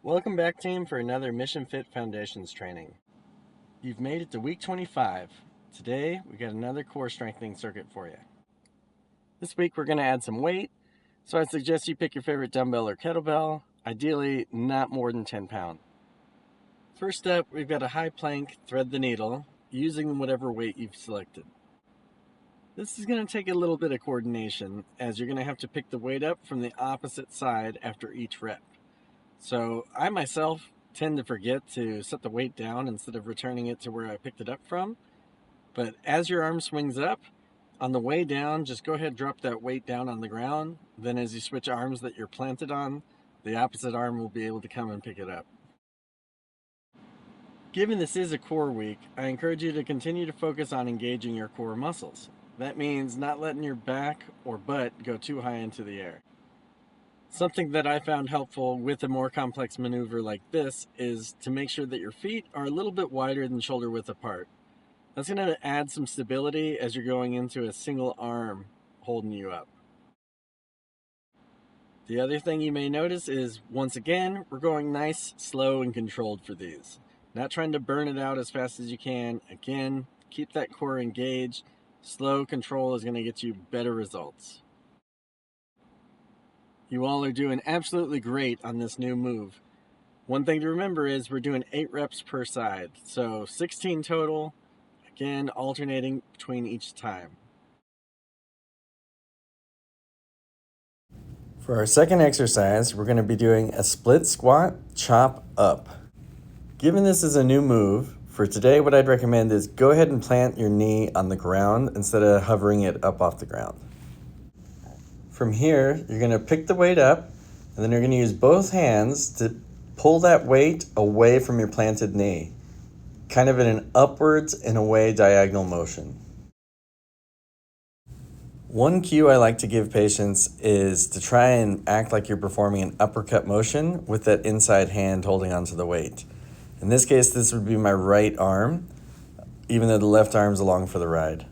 Welcome back, team, for another Mission Fit Foundations training. You've made it to week 25. Today, we got another core strengthening circuit for you. This week, we're going to add some weight, so I suggest you pick your favorite dumbbell or kettlebell, ideally not more than 10 pounds. First up, we've got a high plank, thread the needle, using whatever weight you've selected. This is going to take a little bit of coordination, as you're going to have to pick the weight up from the opposite side after each rep. So I myself tend to forget to set the weight down instead of returning it to where I picked it up from. But as your arm swings up, on the way down, just go ahead and drop that weight down on the ground. Then as you switch arms that you're planted on, the opposite arm will be able to come and pick it up. Given this is a core week, I encourage you to continue to focus on engaging your core muscles. That means not letting your back or butt go too high into the air. Something that I found helpful with a more complex maneuver like this is to make sure that your feet are a little bit wider than shoulder width apart. That's going to add some stability as you're going into a single arm holding you up. The other thing you may notice is, once again, we're going nice, slow, and controlled for these. Not trying to burn it out as fast as you can. Again, keep that core engaged. Slow control is going to get you better results. You all are doing absolutely great on this new move. One thing to remember is we're doing 8 reps per side, so 16 total, again alternating between each time. For our second exercise, we're going to be doing a split squat chop up. Given this is a new move, for today what I'd recommend is go ahead and plant your knee on the ground instead of hovering it up off the ground. From here, you're going to pick the weight up, and then you're going to use both hands to pull that weight away from your planted knee, kind of in an upwards and away diagonal motion. One cue I like to give patients is to try and act like you're performing an uppercut motion with that inside hand holding onto the weight. In this case, this would be my right arm, even though the left arm's along for the ride.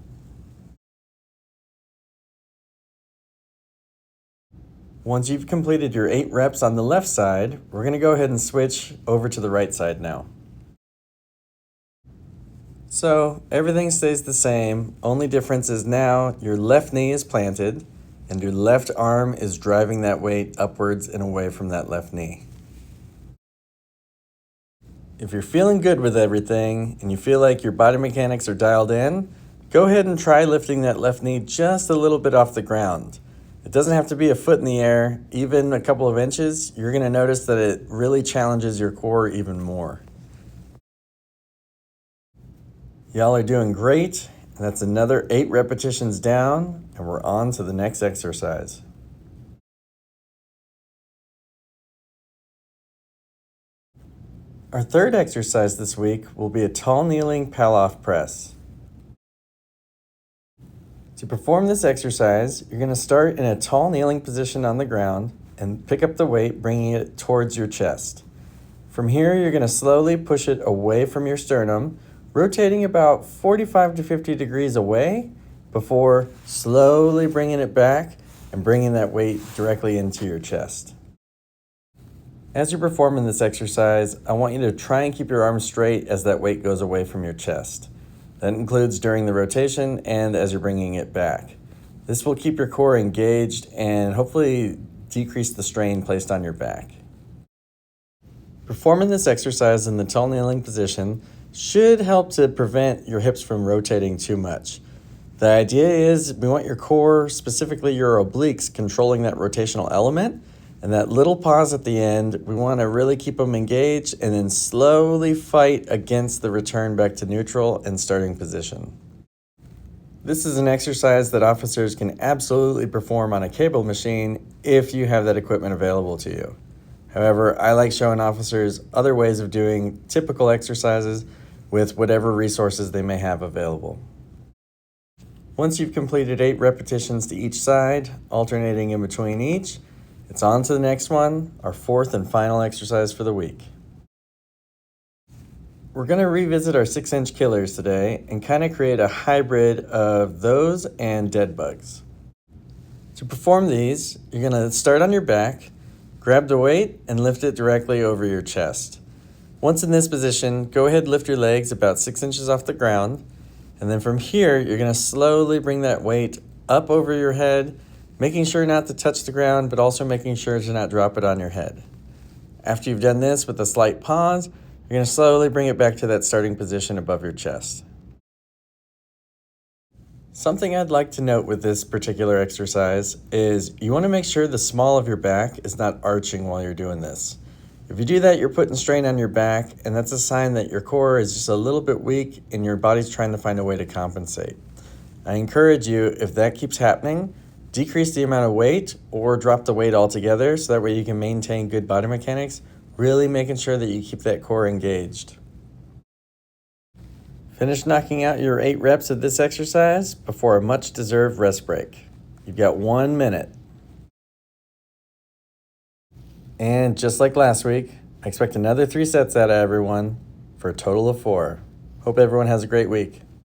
Once you've completed your 8 reps on the left side, we're going to go ahead and switch over to the right side now. So everything stays the same, only difference is now your left knee is planted and your left arm is driving that weight upwards and away from that left knee. If you're feeling good with everything and you feel like your body mechanics are dialed in, go ahead and try lifting that left knee just a little bit off the ground. It doesn't have to be a foot in the air, even a couple of inches. You're going to notice that it really challenges your core even more. Y'all are doing great. That's another 8 repetitions down, and we're on to the next exercise. Our third exercise this week will be a tall kneeling Palloff press. To perform this exercise, you're going to start in a tall kneeling position on the ground and pick up the weight, bringing it towards your chest. From here, you're going to slowly push it away from your sternum, rotating about 45 to 50 degrees away before slowly bringing it back and bringing that weight directly into your chest. As you're performing this exercise, I want you to try and keep your arms straight as that weight goes away from your chest. That includes during the rotation and as you're bringing it back. This will keep your core engaged and hopefully decrease the strain placed on your back. Performing this exercise in the tall kneeling position should help to prevent your hips from rotating too much. The idea is we want your core, specifically your obliques, controlling that rotational element. And that little pause at the end, we want to really keep them engaged and then slowly fight against the return back to neutral and starting position. This is an exercise that officers can absolutely perform on a cable machine if you have that equipment available to you. However, I like showing officers other ways of doing typical exercises with whatever resources they may have available. Once you've completed 8 repetitions to each side, alternating in between each, it's on to the next one, our fourth and final exercise for the week. We're going to revisit our 6-inch killers today and kind of create a hybrid of those and dead bugs. To perform these, you're going to start on your back, Grab the weight and lift it directly over your chest. Once in this position, go ahead and lift your legs about 6 inches off the ground. And then from here, you're going to slowly bring that weight up over your head, making sure not to touch the ground, but also making sure to not drop it on your head. After you've done this with a slight pause, you're going to slowly bring it back to that starting position above your chest. Something I'd like to note with this particular exercise is you want to make sure the small of your back is not arching while you're doing this. If you do that, you're putting strain on your back, and that's a sign that your core is just a little bit weak and your body's trying to find a way to compensate. I encourage you, if that keeps happening, decrease the amount of weight or drop the weight altogether so that way you can maintain good body mechanics, really making sure that you keep that core engaged. Finish knocking out your 8 reps of this exercise before a much-deserved rest break. You've got 1 minute. And just like last week, I expect another 3 sets out of everyone for a total of 4. Hope everyone has a great week.